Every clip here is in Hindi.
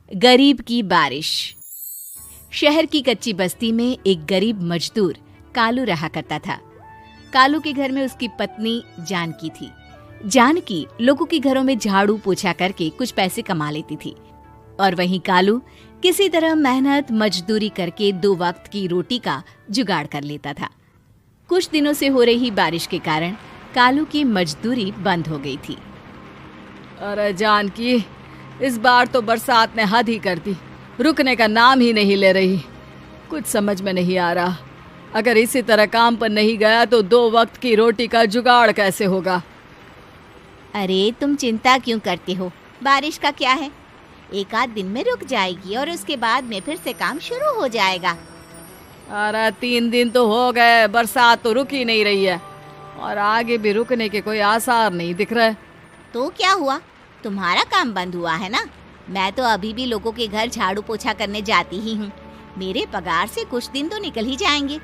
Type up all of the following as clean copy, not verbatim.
गरीब की बारिश। शहर की कच्ची बस्ती में एक गरीब मजदूर कालू रहा करता था। कालू के घर में उसकी पत्नी जानकी थी। जानकी लोगों के घरों में झाड़ू पोछा करके कुछ पैसे कमा लेती थी और वहीं कालू किसी तरह मेहनत मजदूरी करके 2 वक्त की रोटी का जुगाड़ कर लेता था। कुछ दिनों से हो रही बारिश के कारण कालू की मजदूरी बंद हो गई थी। अरे जानकी, इस बार तो बरसात ने हद ही कर दी, रुकने का नाम ही नहीं ले रही। कुछ समझ में नहीं आ रहा, अगर इसी तरह काम पर नहीं गया तो 2 वक्त की रोटी का जुगाड़ कैसे होगा। अरे तुम चिंता क्यों करते हो, बारिश का क्या है, 1 आध दिन में रुक जाएगी और उसके बाद में फिर से काम शुरू हो जाएगा। अरे 3 दिन तो हो गए, बरसात तो रुक ही नहीं रही है और आगे भी रुकने के कोई आसार नहीं दिख रहे। तो क्या हुआ, तुम्हारा काम बंद हुआ है ना? मैं तो अभी भी लोगों के घर झाड़ू पोछा करने जाती ही हूँ। मेरे पगार से कुछ दिन तो निकल ही जाएंगे।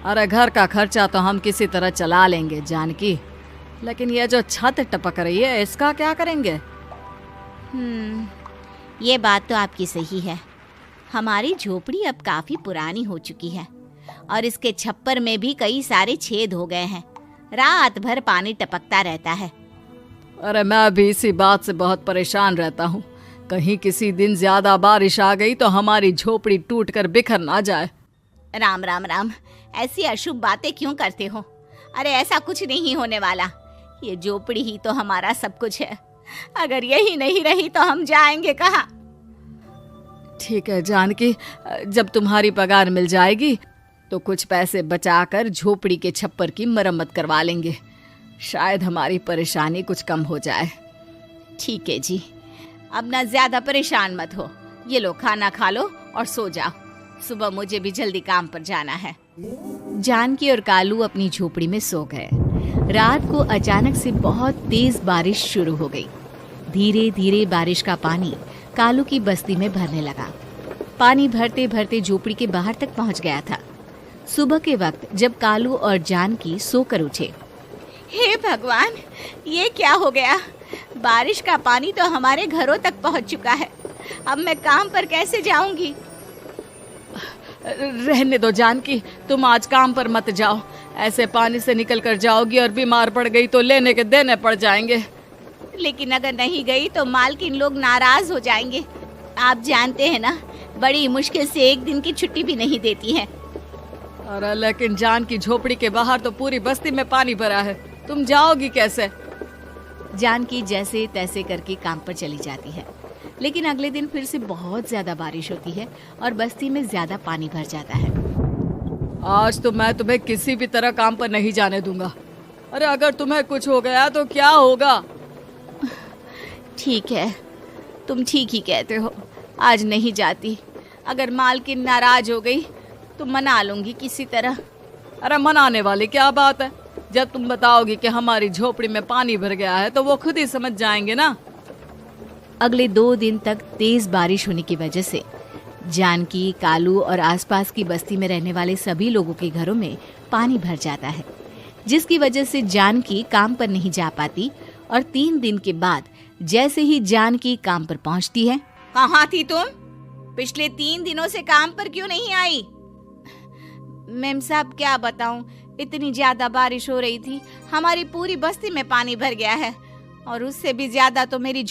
अरे घर का खर्चा तो हम किसी तरह चला लेंगे जानकी, लेकिन ये जो छत टपक रही है इसका क्या करेंगे? ये बात तो आपकी सही है। हमारी झोपड़ी अब काफी पुरानी हो चुकी है और इसके छप्पर में भी कई सारे छेद हो गए हैं। रात भर पानी टपकता रहता है। अरे मैं भी इसी बात से बहुत परेशान रहता हूँ। कहीं किसी दिन ज्यादा बारिश आ गई तो हमारी झोपड़ी टूटकर बिखर ना जाए। राम राम राम, ऐसी अशुभ बातें क्यों करते हो? अरे ऐसा कुछ नहीं होने वाला। ये झोपड़ी ही तो हमारा सब कुछ है। अगर यही नहीं रही तो हम जाएंगे कहाँ? ठीक है जानकी, जब तुम्हारी पगार मिल जाएगी तो कुछ पैसे बचाकर झोपड़ी के छप्पर की मरम्मत करवा लेंगे। शायद हमारी परेशानी कुछ कम हो जाए। ठीक है जी, अब ना ज्यादा परेशान मत हो। ये लो खाना खा लो और सो जाओ, सुबह मुझे भी जल्दी काम पर जाना है। जानकी और कालू अपनी झोपड़ी में सो गए। रात को अचानक से बहुत तेज बारिश शुरू हो गई। धीरे धीरे बारिश का पानी कालू की बस्ती में भरने लगा। पानी भरते भरते झोपड़ी के बाहर तक पहुंच गया था। सुबह के वक्त जब कालू और जानकी सोकर उठे, हे भगवान, ये क्या हो गया? बारिश का पानी तो हमारे घरों तक पहुंच चुका है। अब मैं काम पर कैसे जाऊंगी? रहने दो जानकी, तुम आज काम पर मत जाओ। ऐसे पानी से निकल कर जाओगी और बीमार पड़ गई तो लेने के देने पड़ जाएंगे। लेकिन अगर नहीं गई तो मालकिन लोग नाराज हो जाएंगे। आप जानते हैं ना, बड़ी मुश्किल से 1 दिन की छुट्टी भी नहीं देती है। अरे लेकिन जानकी, झोपड़ी के बाहर तो पूरी बस्ती में पानी भरा है, तुम जाओगी कैसे? जानकी जैसे तैसे करके काम पर चली जाती है, लेकिन अगले दिन फिर से बहुत ज्यादा बारिश होती है और बस्ती में ज्यादा पानी भर जाता है। आज तो मैं तुम्हें किसी भी तरह काम पर नहीं जाने दूंगा। अरे अगर तुम्हें कुछ हो गया तो क्या होगा? ठीक है, तुम ठीक ही कहते हो, आज नहीं जाती। अगर मालकिन नाराज हो गई तो मना लूंगी किसी तरह। अरे मनाने वाली क्या बात है, जब तुम बताओगी कि हमारी झोपड़ी में पानी भर गया है तो वो खुद ही समझ जाएंगे ना। अगले 2 दिन तक तेज बारिश होने की वजह से जानकी, कालू और आसपास की बस्ती में रहने वाले सभी लोगों के घरों में पानी भर जाता है, जिसकी वजह से जानकी काम पर नहीं जा पाती। और 3 दिन के बाद जैसे ही जानकी काम पर पहुंचती है, कहाँ थी तुम? पिछले 3 दिनों से काम पर क्यों नहीं आई? मेम साहब क्या बताऊं, इतनी ज्यादा बारिश हो रही थी, हमारी पूरी बस्ती में पानी भर गया है और उससे भी ज्यादा तो मेरी